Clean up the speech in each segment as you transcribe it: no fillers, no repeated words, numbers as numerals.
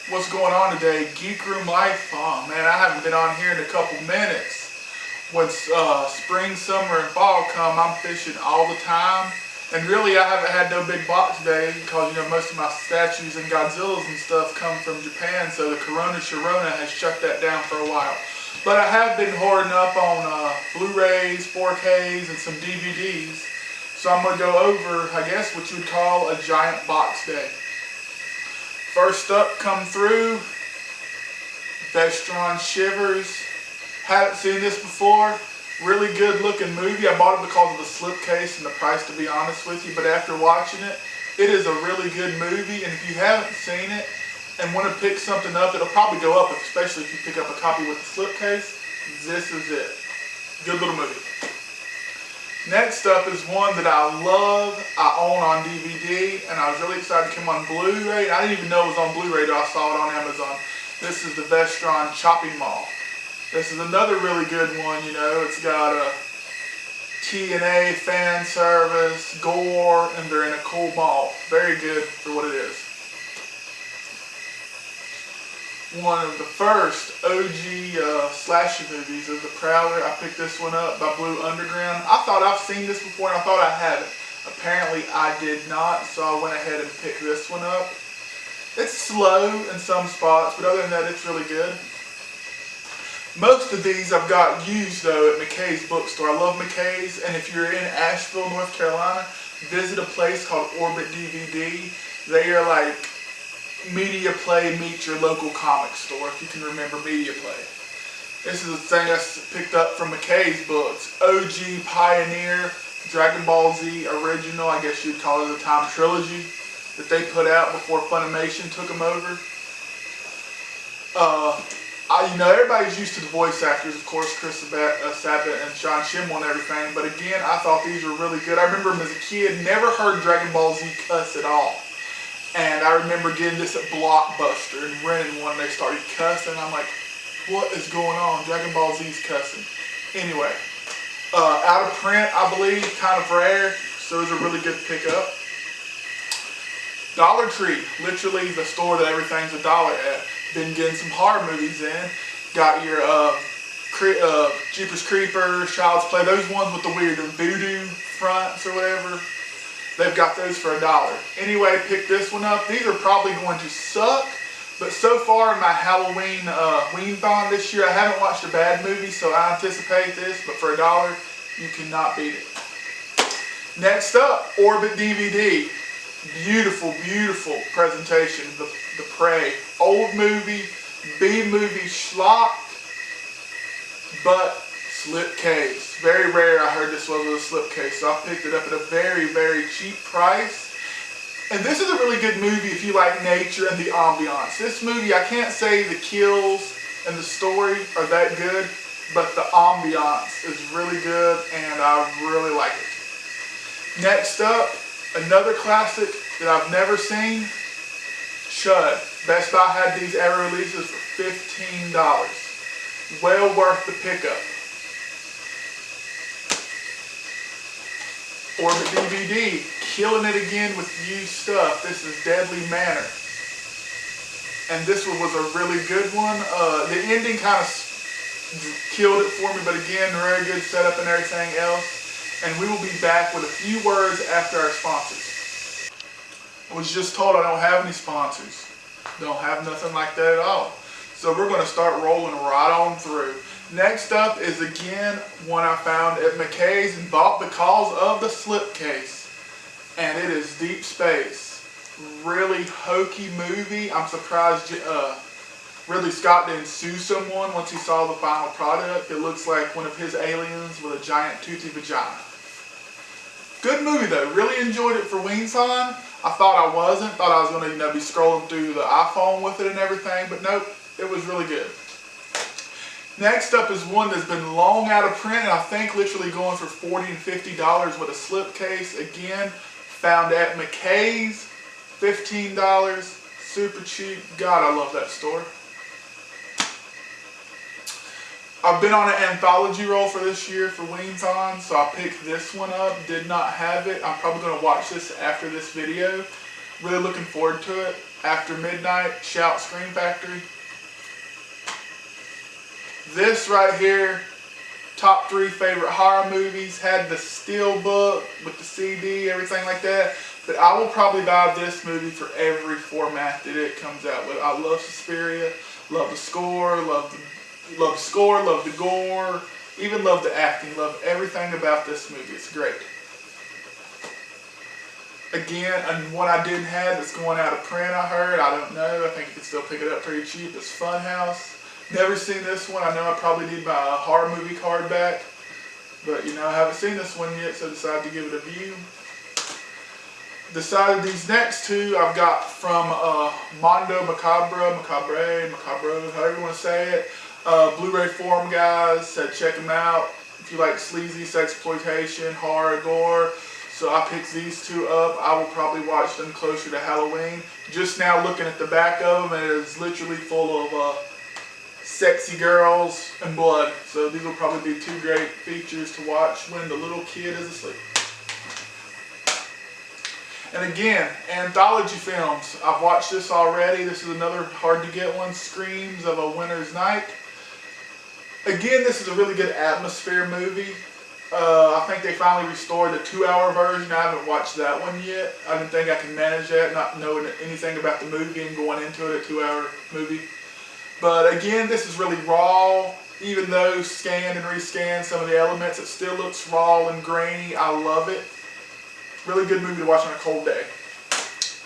What's going on today? Geek Room Life. Oh man, I haven't been on here in a couple minutes. When spring, summer, and fall come, I'm fishing all the time. And really, I haven't had no big box today because, you know, most of my statues and Godzillas and stuff come from Japan, so the Sharona has shut that down for a while. But I have been hoarding up on Blu-rays, 4Ks, and some DVDs. So I'm going to go over, I guess, what you would call a giant box day. First up, come through, Vestron Shivers. Haven't seen this before. Really good looking movie. I bought it because of the slipcase and the price, to be honest with you. But after watching it, it is a really good movie. And if you haven't seen it and want to pick something up, it'll probably go up, especially if you pick up a copy with the slipcase. This is it. Good little movie. Next up is one that I love. I own on DVD, and I was really excited to come on Blu-ray. I didn't even know it was on Blu-ray till I saw it on Amazon. This is the Vestron Choppin. This is another really good one. You know, it's got a TNA, fan service, gore, and they're in a cool mall. Very good for what it is. One of the first OG slasher movies is The Prowler. I picked this one up by Blue Underground. I thought I've seen this before, and I thought I haven't. Apparently I did not, so I went ahead and picked this one up. It's slow in some spots, but other than that, it's really good. Most of these I've got used, though, at McKay's bookstore. I love McKay's, and if you're in Asheville, North Carolina, visit a place called Orbit DVD. They are like Media Play meets your local comic store, if you can remember Media Play. This is a thing I picked up from McKay's books. OG Pioneer, Dragon Ball Z original, I guess you'd call it a time trilogy, that they put out before Funimation took them over. You know, everybody's used to the voice actors, of course, Chris Sabat and Sean Schemmel and everything, but again, I thought these were really good. I remember them as a kid, never heard Dragon Ball Z cuss at all. And I remember getting this at Blockbuster and renting one, and they started cussing. I'm like, what is going on? Dragon Ball Z's cussing. Anyway, out of print, I believe, kind of rare, so it was a really good pickup. Dollar Tree, literally the store that everything's $1 at. Been getting some horror movies in. Got your Jeepers Creepers, Child's Play, those ones with the weird voodoo fronts or whatever. They've got those for $1. Anyway, pick this one up. These are probably going to suck, but so far in my Halloween Wingtime this year, I haven't watched a bad movie, so I anticipate this, but for $1, you cannot beat it. Next up, Orbit DVD. Beautiful, beautiful presentation. The Prey. Old movie, B-movie schlock, but slipcase. Very rare. I heard this was a slipcase, so I picked it up at a very, very cheap price. And this is a really good movie if you like nature and the ambiance. This movie, I can't say the kills and the story are that good, but the ambiance is really good, and I really like it. Next up, another classic that I've never seen, Chud. Best Buy had these ever releases for $15. Well worth the pickup. Orbit DVD, killing it again with used stuff. This is Deadly Manor. And this one was a really good one. The ending kind of killed it for me, but again, very good setup and everything else. And we will be back with a few words after our sponsors. I was just told I don't have any sponsors. Don't have nothing like that at all. So we're going to start rolling right on through. Next up is again one I found at McKay's and bought because of the slipcase. And it is Deep Space. Really hokey movie. I'm surprised Ridley Scott didn't sue someone once he saw the final product. It looks like one of his aliens with a giant toothy vagina. Good movie though. Really enjoyed it for Wingtime. I thought I wasn't. Thought I was going to be scrolling through the iPhone with it and everything, but nope. It was really good. Next up is one that's been long out of print, and I think literally going for $40 and $50 with a slipcase. Again, found at McKay's, $15, super cheap. God, I love that store. I've been on an anthology roll for this year for Wingtime, so I picked this one up. Did not have it. I'm probably going to watch this after this video. Really looking forward to it. After Midnight, Shout Scream Factory. This right here, top 3 favorite horror movies, had the Steelbook with the CD, everything like that. But I will probably buy this movie for every format that it comes out with. I love Suspiria, love the score, love the gore, even love the acting, love everything about this movie. It's great. Again, and one I didn't have that's going out of print, I heard. I don't know. I think you can still pick it up pretty cheap. It's Funhouse. Never seen this one. I know I probably need my horror movie card back. But, you know, I haven't seen this one yet, so I decided to give it a view. Decided these next two I've got from Mondo Macabre, however you want to say it. Bluray forum guys said check them out if you like sleazy sexploitation, horror, gore. So I picked these two up. I will probably watch them closer to Halloween. Just now looking at the back of them, and it is literally full of sexy girls and blood. So these will probably be 2 great features to watch when the little kid is asleep. And again, anthology films. I've watched this already. This is another hard to get one, Screams of a Winter's Night. Again, this is a really good atmosphere movie. I think they finally restored the 2-hour version. I haven't watched that one yet. I didn't think I could manage that, not knowing anything about the movie and going into it, a 2-hour movie. But again, this is really raw. Even though scanned and rescanned some of the elements, it still looks raw and grainy. I love it. Really good movie to watch on a cold day.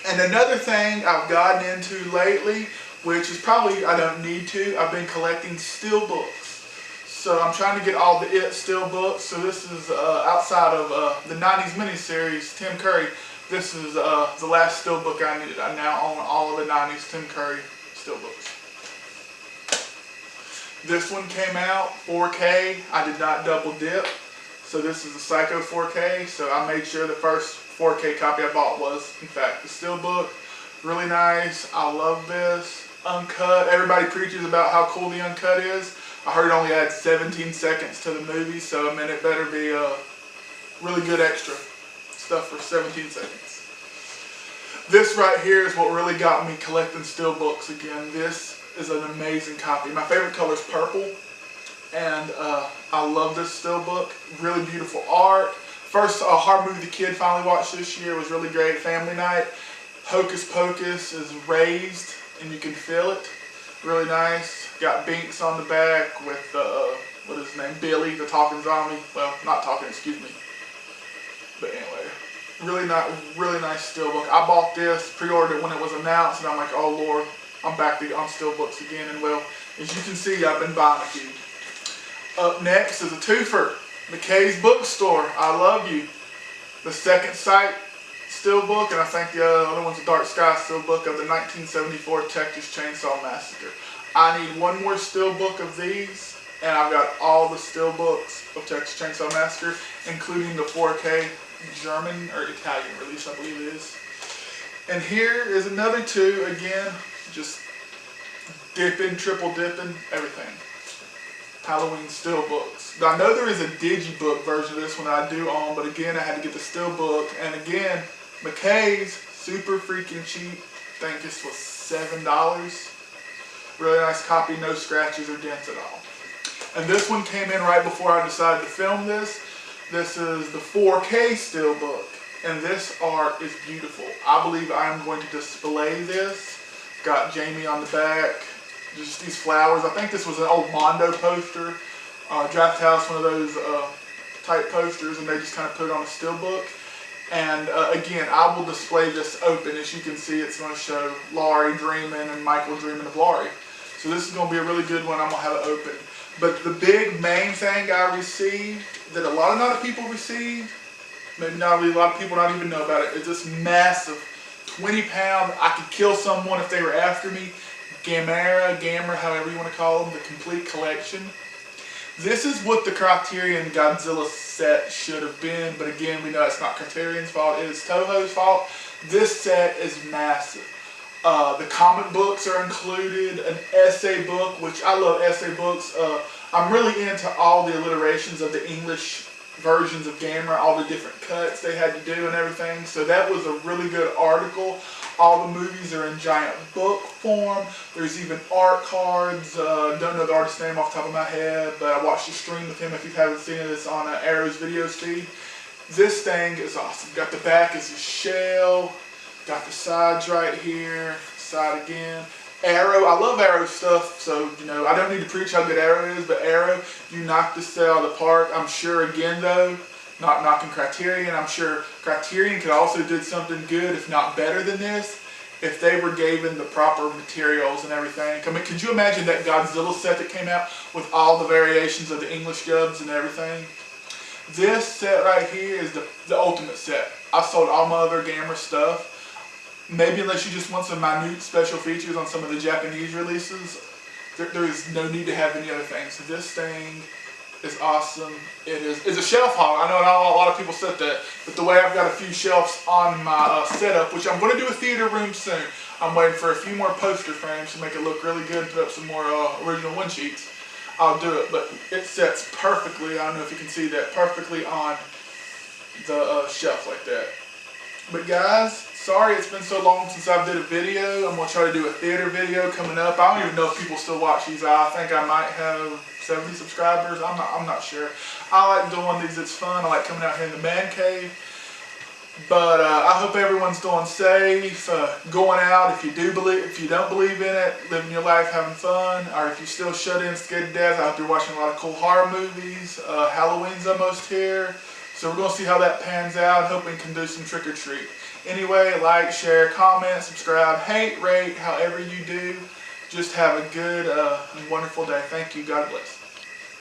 And another thing I've gotten into lately, which is probably I don't need to, I've been collecting Steelbooks. So I'm trying to get all the It Steelbooks. So this is outside of the 90s miniseries, Tim Curry. This is the last Steelbook I needed. I now own all of the 90s Tim Curry Steelbooks. This one came out 4K. I did not double dip. So this is a Psycho 4K. So I made sure the first 4K copy I bought was, in fact, the Steelbook. Really nice. I love this. Uncut. Everybody preaches about how cool the uncut is. I heard it only adds 17 seconds to the movie, so I mean it better be really good extra stuff for 17 seconds. This right here is what really got me collecting Steelbooks again. This is an amazing copy. My favorite color is purple, and I love this Steelbook. Really beautiful art. First horror movie the kid finally watched this year was really great. Family Night. Hocus Pocus is raised, and you can feel it. Really nice. Got Binks on the back with, what is his name? Billy, the talking zombie. Well, not talking, excuse me. But anyway, really nice Steelbook. I bought this, pre-ordered it when it was announced, and I'm like, oh Lord, I'm back on Steelbooks again. And well, as you can see, I've been buying a few. Up next is a twofer. McKay's Bookstore, I Love You. The Second Sight Steelbook, and I think the other one's a Dark Sky Steelbook of the 1974 Texas Chainsaw Massacre. I need one more Steelbook of these, and I've got all the Steelbooks of Texas Chainsaw Massacre, including the 4K German or Italian release, I believe it is. And here is another two, again, just dipping, triple dipping, everything. Halloween Steelbooks. Now, I know there is a digibook version of this one I do own, but again, I had to get the Steelbook, and again, McKay's, super freaking cheap. I think this was $7. Really nice copy, no scratches or dents at all. And this one came in right before I decided to film this. This is the 4K Steelbook, and this art is beautiful. I believe I am going to display this. Got Jamie on the back, just these flowers. I think this was an old Mondo poster, Draft House, one of those type posters, and they just kind of put it on a Steelbook. And again, I will display this open. As you can see, it's going to show Laurie dreaming and Michael dreaming of Laurie. So this is going to be a really good one. I'm going to have it open. But the big main thing I received that a lot of people received, maybe not really a lot of people not even know about it, is this massive 20-pound, I could kill someone if they were after me, Gamera, however you want to call them, the complete collection. This is what the Criterion Godzilla set should have been, but again, we know it's not Criterion's fault, it is Toho's fault. This set is massive. The comic books are included, an essay book, which I love essay books. I'm really into all the alliterations of the English versions of Gamera, all the different cuts they had to do and everything. So that was a really good article. All the movies are in giant book form. There's even art cards. Don't know the artist's name off the top of my head, but I watched a stream with him. If you haven't seen it, it's on Arrow's video feed. This thing is awesome. Got the back as a shell. Got the sides right here. Side again. Arrow, I love Arrow stuff, so, you know, I don't need to preach how good Arrow is, but Arrow, you knocked this set out of the park. I'm sure, again, though, not knocking Criterion, I'm sure Criterion could also did something good, if not better than this, if they were given the proper materials and everything. I mean, could you imagine that Godzilla set that came out with all the variations of the English dubs and everything? This set right here is the ultimate set. I've sold all my other Gamera stuff. Maybe unless you just want some minute special features on some of the Japanese releases, there is no need to have any other things. So this thing is awesome. It's a shelf hog. I know not a lot of people said that, but the way I've got a few shelves on my setup, which I'm going to do a theater room soon. I'm waiting for a few more poster frames to make it look really good and put up some more original one sheets. I'll do it, but it sets perfectly, I don't know if you can see that, perfectly on the shelf like that. But guys, sorry it's been so long since I did a video. I'm going to try to do a theater video coming up. I don't even know if people still watch these. I think I might have 70 subscribers. I'm not sure. I like doing these. It's fun. I like coming out here in the man cave. But I hope everyone's doing safe, going out. If you don't believe in it, living your life, having fun, or if you're still shut in, scared to death, I hope you're watching a lot of cool horror movies. Halloween's almost here. So we're going to see how that pans out. Hoping we can do some trick or treat. Anyway, like, share, comment, subscribe, hate, rate, however you do. Just have a good and wonderful day. Thank you. God bless.